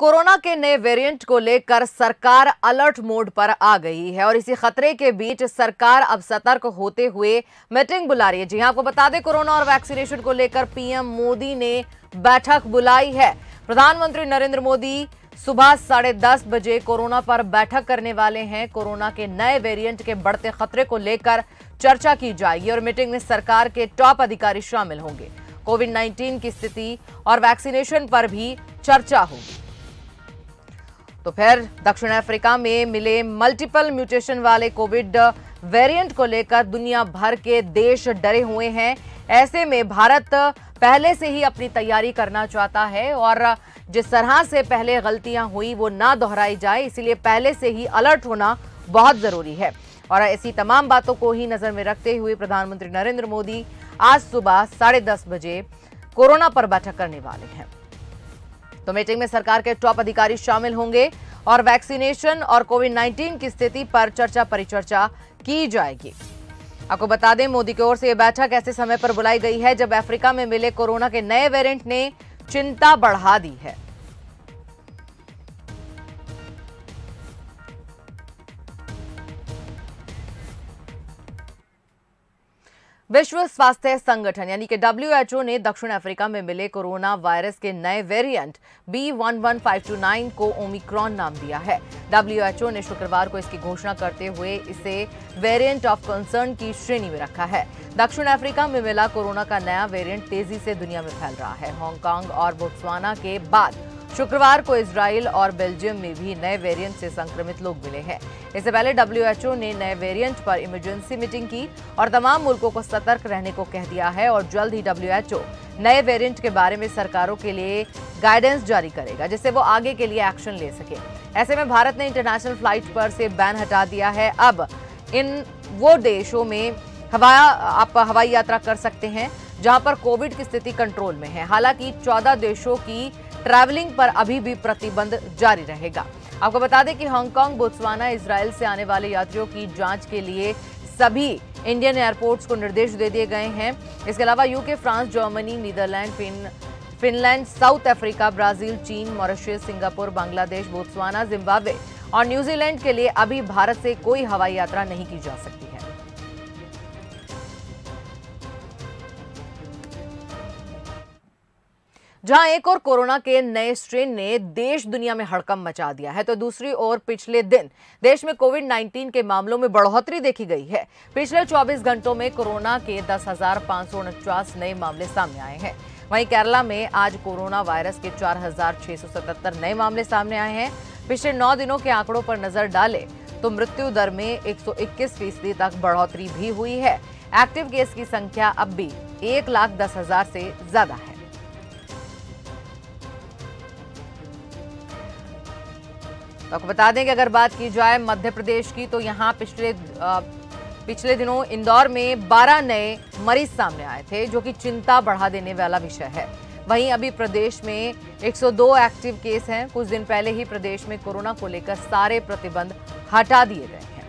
Corona के नए variant को लेकर सरकार अलर्ट मोड पर आ गई है और इसी खतरे के बीच सरकार अब सतर्क होते हुए मीटिंग बुला रही है। जी हां, आपको बता दें, कोरोना और वैक्सीनेशन को लेकर पीएम मोदी ने बैठक बुलाई है। प्रधानमंत्री नरेंद्र मोदी सुबह 10:30 बजे कोरोना पर बैठक करने वाले हैं। कोरोना के नए वेरिएंट के बढ़ते खतरे को लेकर चर्चा की जाएगी और मीटिंग में सरकार के टॉप अधिकारी शामिल होंगे। कोविड-19 की स्थिति और वैक्सीनेशन पर भी चर्चा होगी। तो फिर दक्षिण अफ्रीका में मिले मल्टीपल म्यूटेशन वाले कोविड वेरिएंट को लेकर दुनिया भर के देश डरे हुए हैं। ऐसे में भारत पहले से ही अपनी तैयारी करना चाहता है और जिस तरह से पहले गलतियां हुई वो ना दोहराई जाए, इसीलिए पहले से ही अलर्ट होना बहुत जरूरी है। और ऐसी तमाम बातों को ही नजर में रखते हुए प्रधानमंत्री नरेंद्र मोदी आज सुबह 10:30 बजे कोरोना पर बैठक करने वाले हैं। तो मीटिंग में सरकार के टॉप अधिकारी शामिल होंगे और वैक्सीनेशन और कोविड-19 की स्थिति पर चर्चा परिचर्चा की जाएगी। आपको बता दें, मोदी की ओर से यह बैठक ऐसे समय पर बुलाई गई है जब अफ्रीका में मिले कोरोना के नए वेरिएंट ने चिंता बढ़ा दी है। विश्व स्वास्थ्य संगठन यानी कि WHO ने दक्षिण अफ्रीका में मिले कोरोना वायरस के नए वेरिएंट B11529 को ओमिक्रॉन नाम दिया है। WHO ने शुक्रवार को इसकी घोषणा करते हुए इसे वेरिएंट ऑफ कंसर्न की श्रेणी में रखा है। दक्षिण अफ्रीका में मिला कोरोना का नया वेरिएंट तेजी से दुनिया में फैल रहा है। हांगकांग और बोत्सवाना के बाद शुक्रवार को इजराइल और बेल्जियम में भी नए वेरिएंट से संक्रमित लोग मिले हैं। इससे पहले WHO ने नए वेरिएंट पर इमरजेंसी मीटिंग की और तमाम मुल्कों को सतर्क रहने को कह दिया है और जल्द ही WHO नए वेरिएंट के बारे में सरकारों के लिए गाइडेंस जारी करेगा, जिससे वो आगे के लिए एक्शन ले सके। ऐसे में भारत ने इंटरनेशनल फ्लाइट पर से बैन हटा दिया है। अब इन वो देशों में आप हवाई यात्रा कर सकते हैं जहां पर कोविड की स्थिति कंट्रोल में है। हालांकि 14 देशों की ट्रैवलिंग पर अभी भी प्रतिबंध जारी रहेगा। आपको बता दें कि हांगकांग, बोत्सवाना, इजराइल से आने वाले यात्रियों की जांच के लिए सभी इंडियन एयरपोर्ट्स को निर्देश दे दिए गए हैं। इसके अलावा UK, France, Germany, Netherlands, Finland, south Africa, Brazil, चीन, Mauritius, Singapore, Bangladesh, Botswana, Zimbabwe और न्यूजीलैंड के लिए अभी भारत से कोई हवाई यात्रा नहीं की जा सकती है। जहां एक और कोरोना के नए स्ट्रेन ने देश दुनिया में हड़कंप मचा दिया है, तो दूसरी ओर पिछले दिन देश में कोविड-19 के मामलों में बढ़ोतरी देखी गई है। पिछले 24 घंटों में कोरोना के 10,549 नए मामले सामने आए हैं। वहीं केरला में आज कोरोना वायरस के 4,677 नए मामले सामने आए हैं। पिछले 9 दिनों के आंकड़ों पर नजर डालें तो मृत्यु दर में 121% तक बढ़ोतरी भी हुई है। एक्टिव केस की संख्या अब भी 1,10,000 से ज्यादा है। तो आपको बता दें कि अगर बात की जाए मध्य प्रदेश की, तो यहाँ पिछले दिनों इंदौर में 12 नए मरीज सामने आए थे, जो कि चिंता बढ़ा देने वाला विषय है। वहीं अभी प्रदेश में 102 एक्टिव केस हैं। कुछ दिन पहले ही प्रदेश में कोरोना को लेकर सारे प्रतिबंध हटा दिए गए हैं।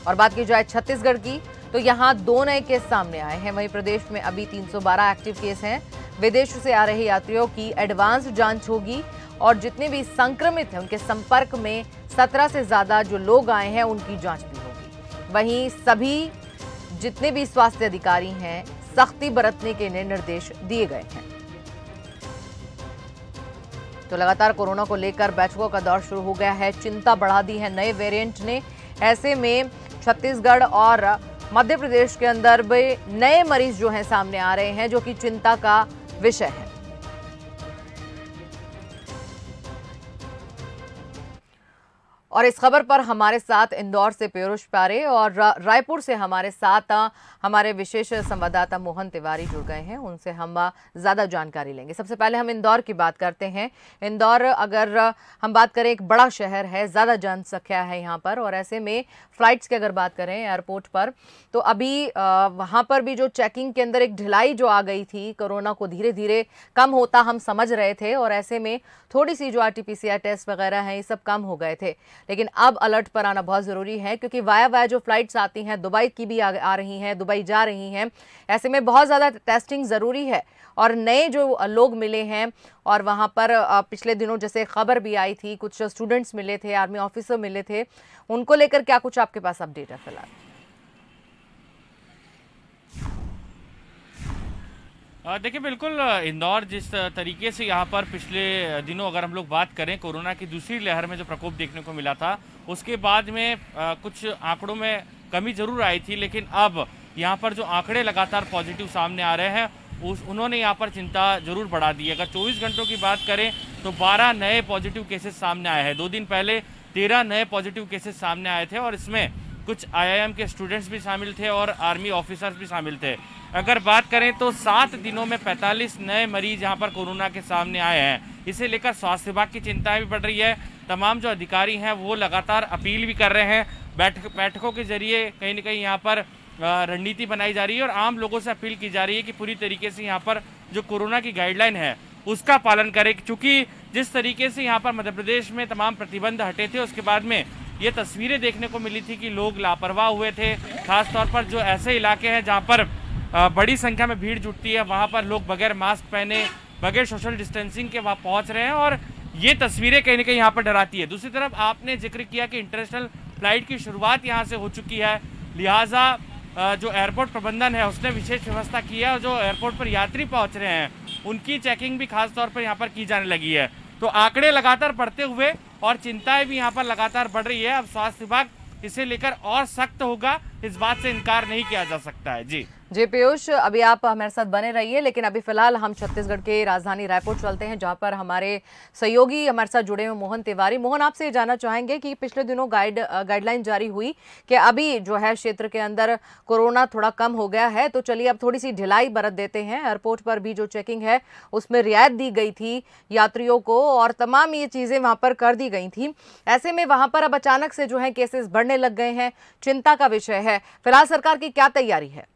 और बात की जाए छत्तीसगढ़ की, तो यहाँ 2 नए केस सामने आए हैं। वहीं प्रदेश में अभी 312 एक्टिव केस हैं। विदेश से आ रहे यात्रियों की एडवांस जांच होगी और जितने भी संक्रमित हैं उनके संपर्क में 17 से ज्यादा जो लोग आए हैं उनकी जांच भी होगी। वहीं सभी जितने भी स्वास्थ्य अधिकारी हैं सख्ती बरतने के निर्देश दिए गए हैं। तो लगातार कोरोना को लेकर बैठकों का दौर शुरू हो गया है। चिंता बढ़ा दी है नए वेरिएंट ने। ऐसे में छत्तीसगढ़ और मध्य प्रदेश के अंदर भी नए मरीज जो हैं सामने आ रहे हैं, जो कि चिंता का विषय है। और इस खबर पर हमारे साथ इंदौर से पीयूष पारे और रायपुर से हमारे साथ हमारे विशेष संवाददाता मोहन तिवारी जुड़ गए हैं। उनसे हम ज्यादा जानकारी लेंगे। सबसे पहले हम इंदौर की बात करते हैं। इंदौर, अगर हम बात करें, एक बड़ा शहर है, ज्यादा जनसंख्या है यहाँ पर, और ऐसे में फ्लाइट्स की अगर बात करें एयरपोर्ट पर, तो अभी वहाँ पर भी जो चेकिंग के अंदर एक ढिलाई जो आ गई थी, कोरोना को धीरे धीरे कम होता हम समझ रहे थे, और ऐसे में थोड़ी सी जो RT-PCR टेस्ट वगैरह हैं ये सब कम हो गए थे। लेकिन अब अलर्ट पर आना बहुत ज़रूरी है, क्योंकि वाया जो फ्लाइट्स आती हैं दुबई की भी आ रही हैं, दुबई जा रही हैं। ऐसे में बहुत ज़्यादा टेस्टिंग ज़रूरी है। और नए जो लोग मिले हैं, और वहाँ पर पिछले दिनों जैसे खबर भी आई थी, कुछ स्टूडेंट्स मिले थे, आर्मी ऑफिसर मिले थे, उनको लेकर क्या कुछ आपके पास अपडेट है फिलहाल? देखिए, बिल्कुल इंदौर जिस तरीके से यहाँ पर पिछले दिनों अगर हम लोग बात करें कोरोना की दूसरी लहर में जो प्रकोप देखने को मिला था, उसके बाद में कुछ आंकड़ों में कमी जरूर आई थी, लेकिन अब यहाँ पर जो आंकड़े लगातार पॉजिटिव सामने आ रहे हैं उन्होंने यहाँ पर चिंता जरूर बढ़ा दी है। अगर 24 घंटों की बात करें तो 12 नए पॉजिटिव केसेस सामने आए हैं। 2 दिन पहले 13 नए पॉजिटिव केसेस सामने आए थे, और इसमें कुछ IIM के स्टूडेंट्स भी शामिल थे और आर्मी ऑफिसर्स भी शामिल थे। अगर बात करें तो 7 दिनों में 45 नए मरीज यहाँ पर कोरोना के सामने आए हैं। इसे लेकर स्वास्थ्य विभाग की चिंताएं भी बढ़ रही है। तमाम जो अधिकारी हैं वो लगातार अपील भी कर रहे हैं। बैठकों के जरिए कहीं ना कहीं यहाँ पर रणनीति बनाई जा रही है, और आम लोगों से अपील की जा रही है कि पूरी तरीके से यहाँ पर जो कोरोना की गाइडलाइन है उसका पालन करें। क्योंकि जिस तरीके से यहाँ पर मध्य प्रदेश में तमाम प्रतिबंध हटे थे, उसके बाद में ये तस्वीरें देखने को मिली थी कि लोग लापरवाह हुए थे। खासतौर पर जो ऐसे इलाके हैं जहाँ पर बड़ी संख्या में भीड़ जुटती है, वहाँ पर लोग बगैर मास्क पहने, बगैर सोशल डिस्टेंसिंग के वहाँ पहुँच रहे हैं, और ये तस्वीरें कहीं ना कहीं यहाँ पर डराती है। दूसरी तरफ आपने जिक्र किया कि इंटरनेशनल फ्लाइट की शुरुआत यहाँ से हो चुकी है, लिहाजा जो एयरपोर्ट प्रबंधन है उसने विशेष व्यवस्था की है, और जो एयरपोर्ट पर यात्री पहुँच रहे हैं उनकी चेकिंग भी खास तौर पर यहाँ पर की जाने लगी है। तो आंकड़े लगातार बढ़ते हुए और चिंताएं भी यहाँ पर लगातार बढ़ रही है। अब स्वास्थ्य विभाग इसे लेकर और सख्त होगा, इस बात से इनकार नहीं किया जा सकता है। जी पीयूष, अभी आप हमारे साथ बने रहिए, लेकिन अभी फिलहाल हम छत्तीसगढ़ के राजधानी रायपुर चलते हैं, जहां पर हमारे सहयोगी हमारे साथ जुड़े हुए मोहन तिवारी। मोहन, आपसे ये जानना चाहेंगे कि पिछले दिनों गाइडलाइन जारी हुई कि अभी जो है क्षेत्र के अंदर कोरोना थोड़ा कम हो गया है, तो चलिए अब थोड़ी सी ढिलाई बरत देते हैं। एयरपोर्ट पर भी जो चेकिंग है उसमें रियायत दी गई थी यात्रियों को, और तमाम ये चीजें वहां पर कर दी गई थी। ऐसे में वहां पर अब अचानक से जो है केसेस बढ़ने लग गए हैं, चिंता का विषय है। फिलहाल सरकार की क्या तैयारी है?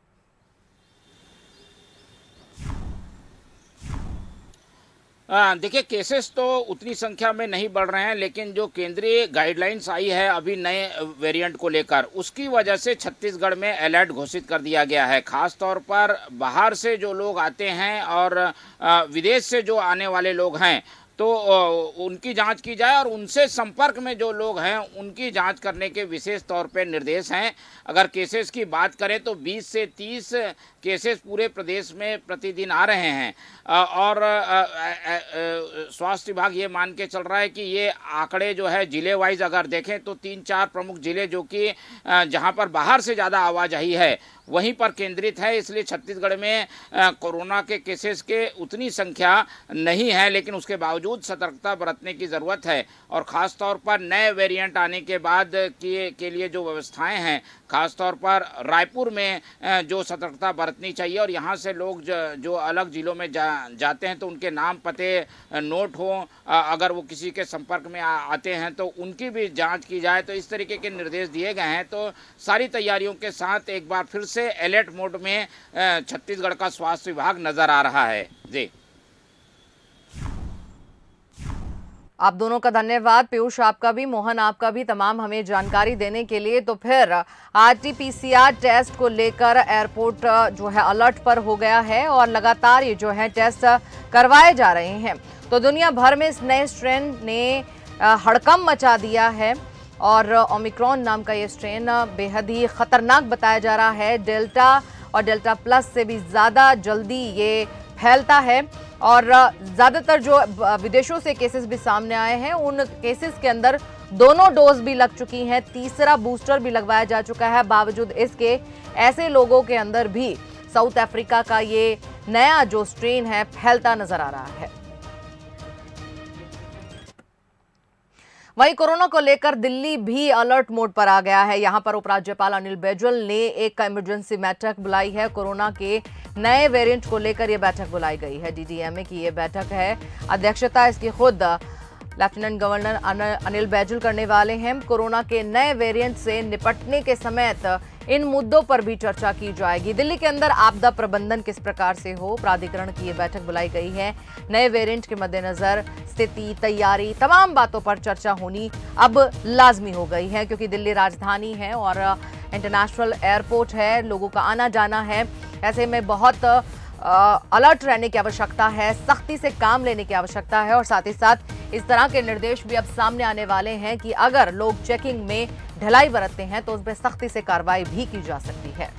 देखिए, केसेस तो उतनी संख्या में नहीं बढ़ रहे हैं, लेकिन जो केंद्रीय गाइडलाइंस आई है अभी नए वेरिएंट को लेकर, उसकी वजह से छत्तीसगढ़ में अलर्ट घोषित कर दिया गया है। खास तौर पर बाहर से जो लोग आते हैं और विदेश से जो आने वाले लोग हैं, तो उनकी जांच की जाए, और उनसे संपर्क में जो लोग हैं उनकी जांच करने के विशेष तौर पे निर्देश हैं। अगर केसेस की बात करें तो 20 से 30 केसेस पूरे प्रदेश में प्रतिदिन आ रहे हैं, और स्वास्थ्य विभाग ये मान के चल रहा है कि ये आंकड़े जो है जिले वाइज अगर देखें तो 3-4 प्रमुख जिले जो कि जहां पर बाहर से ज़्यादा आवाजाही है वहीं पर केंद्रित है। इसलिए छत्तीसगढ़ में कोरोना के केसेस के उतनी संख्या नहीं है, लेकिन उसके बावजूद सतर्कता बरतने की ज़रूरत है। और ख़ास तौर पर नए वेरिएंट आने के बाद के लिए जो व्यवस्थाएं हैं, ख़ास तौर पर रायपुर में जो सतर्कता बरतनी चाहिए, और यहाँ से लोग जो अलग ज़िलों में जाते हैं तो उनके नाम पते नोट हों, अगर वो किसी के संपर्क में आते हैं तो उनकी भी जांच की जाए। तो इस तरीके के निर्देश दिए गए हैं। तो सारी तैयारियों के साथ एक बार फिर से अलर्ट मोड में छत्तीसगढ़ का स्वास्थ्य विभाग नज़र आ रहा है। जी, आप दोनों का धन्यवाद। पीयूष आपका भी, मोहन आपका भी, तमाम हमें जानकारी देने के लिए। तो फिर RT-PCR टेस्ट को लेकर एयरपोर्ट जो है अलर्ट पर हो गया है, और लगातार ये जो है टेस्ट करवाए जा रहे हैं। तो दुनिया भर में इस नए स्ट्रेन ने हड़कंप मचा दिया है, और ओमिक्रॉन नाम का ये स्ट्रेन बेहद ही खतरनाक बताया जा रहा है। डेल्टा और डेल्टा प्लस से भी ज़्यादा जल्दी ये फैलता है, और ज़्यादातर जो विदेशों से केसेस भी सामने आए हैं उन केसेस के अंदर दोनों डोज भी लग चुकी हैं, तीसरा बूस्टर भी लगवाया जा चुका है। बावजूद इसके ऐसे लोगों के अंदर भी साउथ अफ्रीका का ये नया जो स्ट्रेन है फैलता नजर आ रहा है। वहीं कोरोना को लेकर दिल्ली भी अलर्ट मोड पर आ गया है। यहां पर उपराज्यपाल अनिल बैजल ने एक इमरजेंसी बैठक बुलाई है। कोरोना के नए वेरिएंट को लेकर यह बैठक बुलाई गई है। DDMA की यह बैठक है, अध्यक्षता इसकी खुद लेफ्टिनेंट गवर्नर अनिल बैजल करने वाले हैं। कोरोना के नए वेरिएंट से निपटने के समेत इन मुद्दों पर भी चर्चा की जाएगी। दिल्ली के अंदर आपदा प्रबंधन किस प्रकार से हो, प्राधिकरण की ये बैठक बुलाई गई है। नए वेरिएंट के मद्देनजर स्थिति, तैयारी, तमाम बातों पर चर्चा होनी अब लाजमी हो गई है, क्योंकि दिल्ली राजधानी है और इंटरनेशनल एयरपोर्ट है, लोगों का आना जाना है। ऐसे में बहुत अलर्ट रहने की आवश्यकता है, सख्ती से काम लेने की आवश्यकता है और साथ ही साथ इस तरह के निर्देश भी अब सामने आने वाले हैं कि अगर लोग चेकिंग में ढिलाई बरतते हैं तो उस पर सख्ती से कार्रवाई भी की जा सकती है।